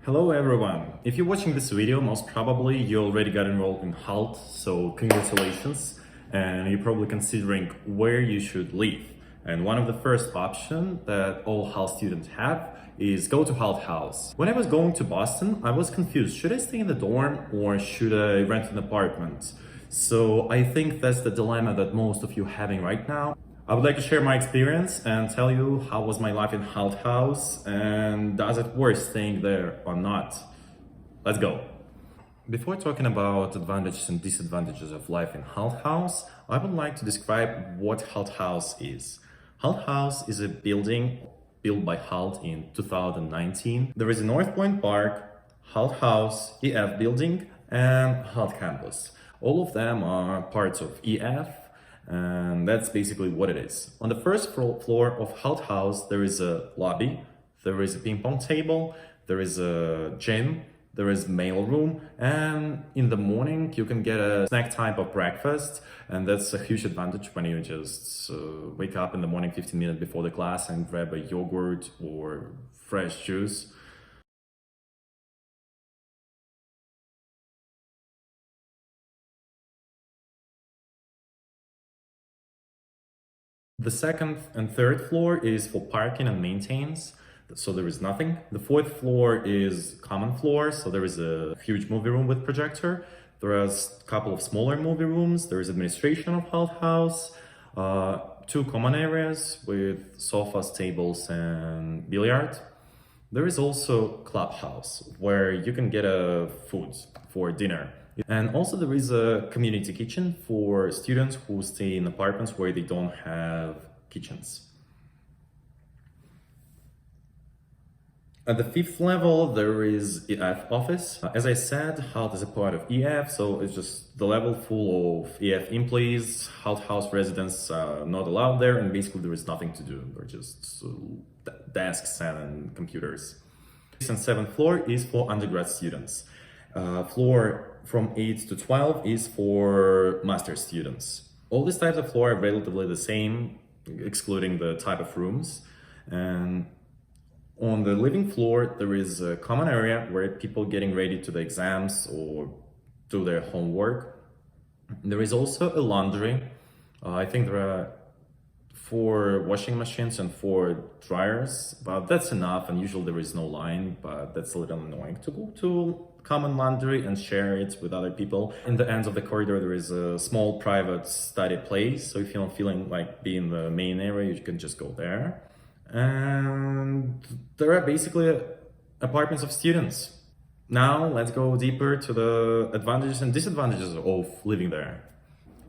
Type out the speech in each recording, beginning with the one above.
Hello everyone! If you're watching this video, most probably you already got enrolled in Hult, so congratulations, and you're probably considering where you should live. And one of the first options that all Hult students have is go to Hult House. When I was going to Boston, I was confused. Should I stay in the dorm or should I rent an apartment? So I think that's the dilemma that most of you are having right now. I would like to share my experience and tell you how was my life in Hult House and does it worth staying there or not. Let's go. Before talking about advantages and disadvantages of life in Hult House, I would like to describe what Hult House is. Hult House is a building built by Hult in 2019. There is a North Point Park, Hult House, EF building, and Hult Campus. All of them are parts of EF, and that's basically what it is. On the first floor of Hult House, there is a lobby, there is a ping pong table, there is a gym, there is mail room, and in the morning you can get a snack type of breakfast, and that's a huge advantage when you just wake up in the morning 15 minutes before the class and grab a yogurt or fresh juice. The second and third floor is for parking and maintenance, so there is nothing. The fourth floor is common floor, so there is a huge movie room with projector. There is a couple of smaller movie rooms. There is administration of Hult House, two common areas with sofas, tables, and billiard. There is also clubhouse where you can get food for dinner. And also there is a community kitchen for students who stay in apartments where they don't have kitchens. At the fifth level, there is EF office. As I said, Hult is a part of EF, so it's just the level full of EF employees. Hult House residents are not allowed there, and basically there is nothing to do. They're just desks and computers. Sixth and seventh floor is for undergrad students. Floor from 8 to 12 is for master students. All these types of floor are relatively the same, excluding the type of rooms. And on the living floor, there is a common area where people getting ready to the exams or do their homework. There is also a laundry. I think there are 4 washing machines and 4 dryers, but that's enough, and usually there is no line, but that's a little annoying to go to common laundry and share it with other people. In the ends of the corridor there is a small private study place, so if you're not feeling like being in the main area, you can just go there. And there are basically apartments of students. Now let's go deeper to the advantages and disadvantages of living there.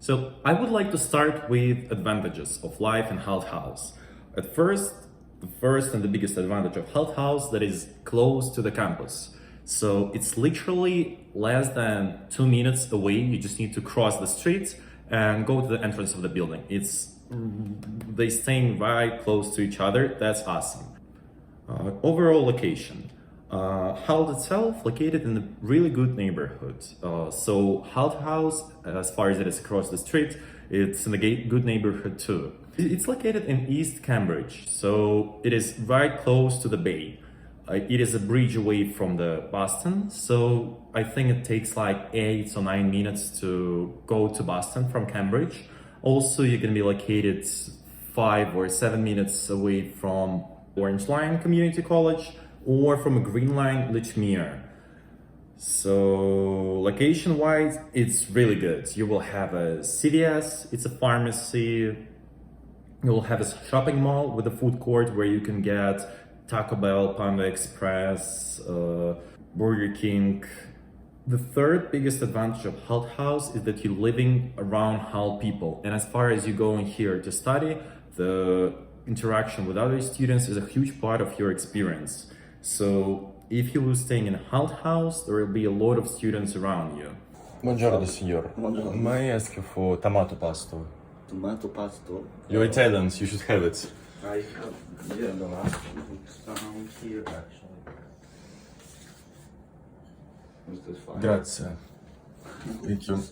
So I would like to start with advantages of life in Hult House. At first, the first and the biggest advantage of Hult House, that is close to the campus. So it's literally less than 2 minutes away. You just need to cross the street and go to the entrance of the building. They staying right close to each other. That's awesome. Overall location. Hult itself located in a really good neighborhood. So Hult House, as far as it is across the street, it's in a good neighborhood too. It's located in East Cambridge, so it is right close to the bay. It is a bridge away from the Boston, so I think it takes like 8 or 9 minutes to go to Boston from Cambridge. Also, you can be located 5 or 7 minutes away from Orange Line Community College or from a Green Line Lichmere. So location-wise, it's really good. You will have a CVS, it's a pharmacy. You will have a shopping mall with a food court where you can get Taco Bell, Panda Express, Burger King. The third biggest advantage of Hult House is that you're living around Hult people. And as far as you go in here to study, the interaction with other students is a huge part of your experience. So if you were staying in Hult House, there will be a lot of students around you. Buongiorno, signor. Buongiorno. May I ask you for tomato pasto? Tomato pasto. You're Italians, you should have it. I have, yeah, the last one. Down here, actually. Is this fine? Grazie. Thank you.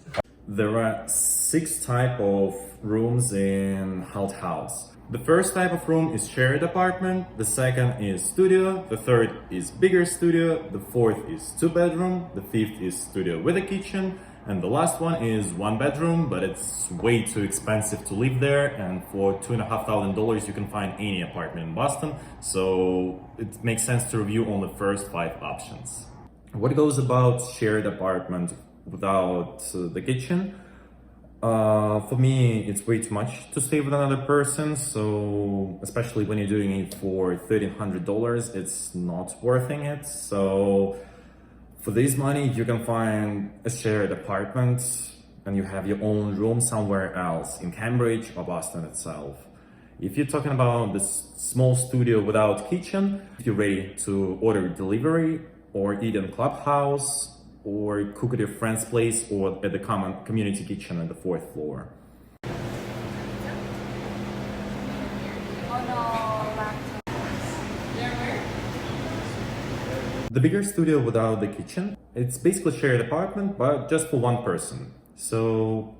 There are 6 types of rooms in Hult House. The first type of room is shared apartment, the second is studio, the third is bigger studio, the fourth is 2 bedroom, the fifth is studio with a kitchen, and the last one is 1 bedroom, but it's way too expensive to live there, and for $2,500 you can find any apartment in Boston, so it makes sense to review on the first 5 options. What goes about shared apartment without the kitchen? For me, it's way too much to stay with another person, so especially when you're doing it for $1,300, it's not worth it. So for this money, you can find a shared apartment and you have your own room somewhere else in Cambridge or Boston itself. If you're talking about this small studio without kitchen, if you're ready to order delivery or eat in Clubhouse, or cook at your friend's place or at the common community kitchen on the 4th floor. The bigger studio without the kitchen, it's basically shared apartment, but just for one person. So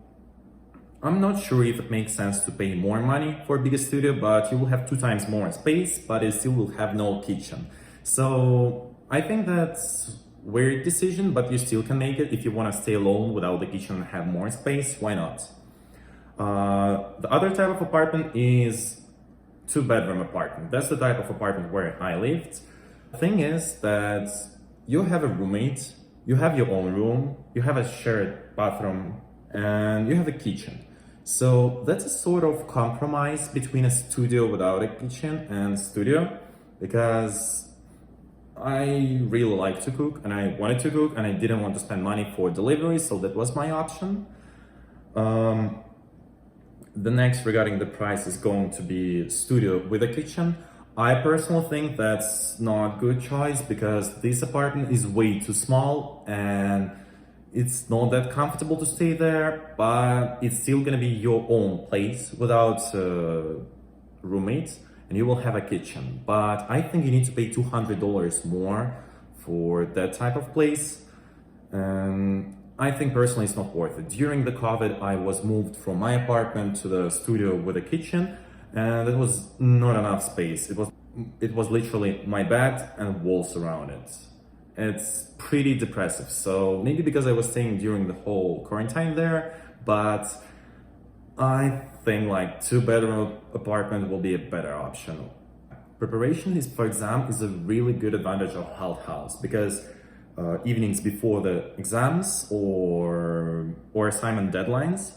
I'm not sure if it makes sense to pay more money for a bigger studio, but you will have 2 times more space, but it still will have no kitchen. So I think that's weird decision, but you still can make it if you want to stay alone without the kitchen and have more space. Why not? The other type of apartment is 2-bedroom apartment. That's the type of apartment where I lived. The thing is that you have a roommate, you have your own room, you have a shared bathroom, and you have a kitchen. So that's a sort of compromise between a studio without a kitchen and studio, because I really like to cook and I wanted to cook and I didn't want to spend money for delivery, so that was my option. The next regarding the price is going to be studio with a kitchen. I personally think that's not a good choice because this apartment is way too small and it's not that comfortable to stay there, but it's still gonna be your own place without roommates. And you will have a kitchen, but I think you need to pay $200 more for that type of place, and I think personally it's not worth it. During the COVID, I was moved from my apartment to the studio with a kitchen, and it was not enough space. It was literally my bed and walls around it. It's pretty depressive, so maybe because I was staying during the whole quarantine there, but I think like 2-bedroom apartment will be a better option. Preparation is for exam is a really good advantage of Hult House because evenings before the exams or assignment deadlines,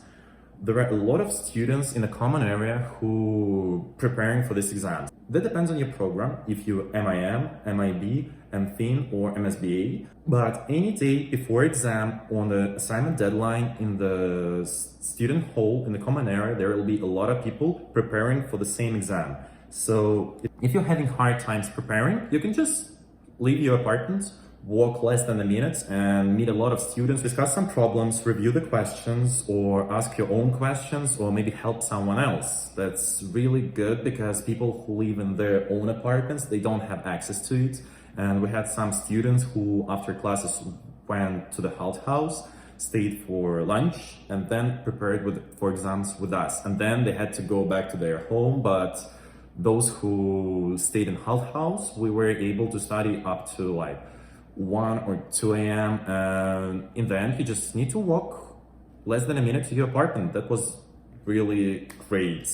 there are a lot of students in a common area who preparing for this exam. That depends on your program, if you MIM, MIB, MFin or MSBA. But any day before exam on the assignment deadline in the student hall in the common area, there will be a lot of people preparing for the same exam. So if you're having hard times preparing, you can just leave your apartment, walk less than a minute and meet a lot of students, discuss some problems, review the questions or ask your own questions or maybe help someone else. That's really good because people who live in their own apartments, they don't have access to it. And we had some students who after classes went to the Hult House, stayed for lunch and then prepared for exams with us. And then they had to go back to their home, but those who stayed in Hult House, we were able to study up to like 1 or 2 a.m. and in the end you just need to walk less than a minute to your apartment. That was really great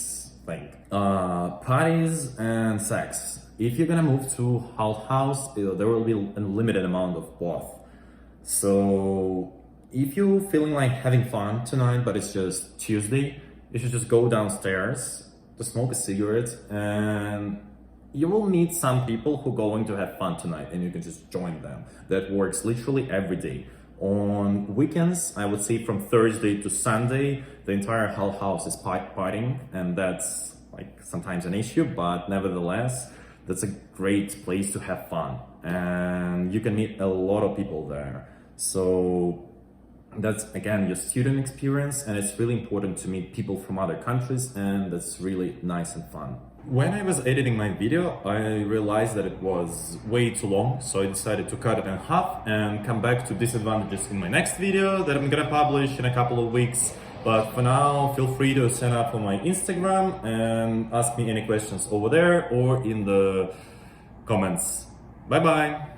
thing. Parties and sex. If you're gonna move to Hult House, there will be a limited amount of both. So if you're feeling like having fun tonight but it's just Tuesday, you should just go downstairs to smoke a cigarette and you will meet some people who are going to have fun tonight and you can just join them. That works literally every day. On weekends, I would say from Thursday to Sunday, the entire Hult House is partying and that's like sometimes an issue, but nevertheless, that's a great place to have fun and you can meet a lot of people there. So that's again your student experience and it's really important to meet people from other countries and that's really nice and fun. When I was editing my video, I realized that it was way too long, so I decided to cut it in half and come back to disadvantages in my next video that I'm gonna publish in a couple of weeks. But for now, feel free to sign up for my Instagram and ask me any questions over there or in the comments. Bye bye!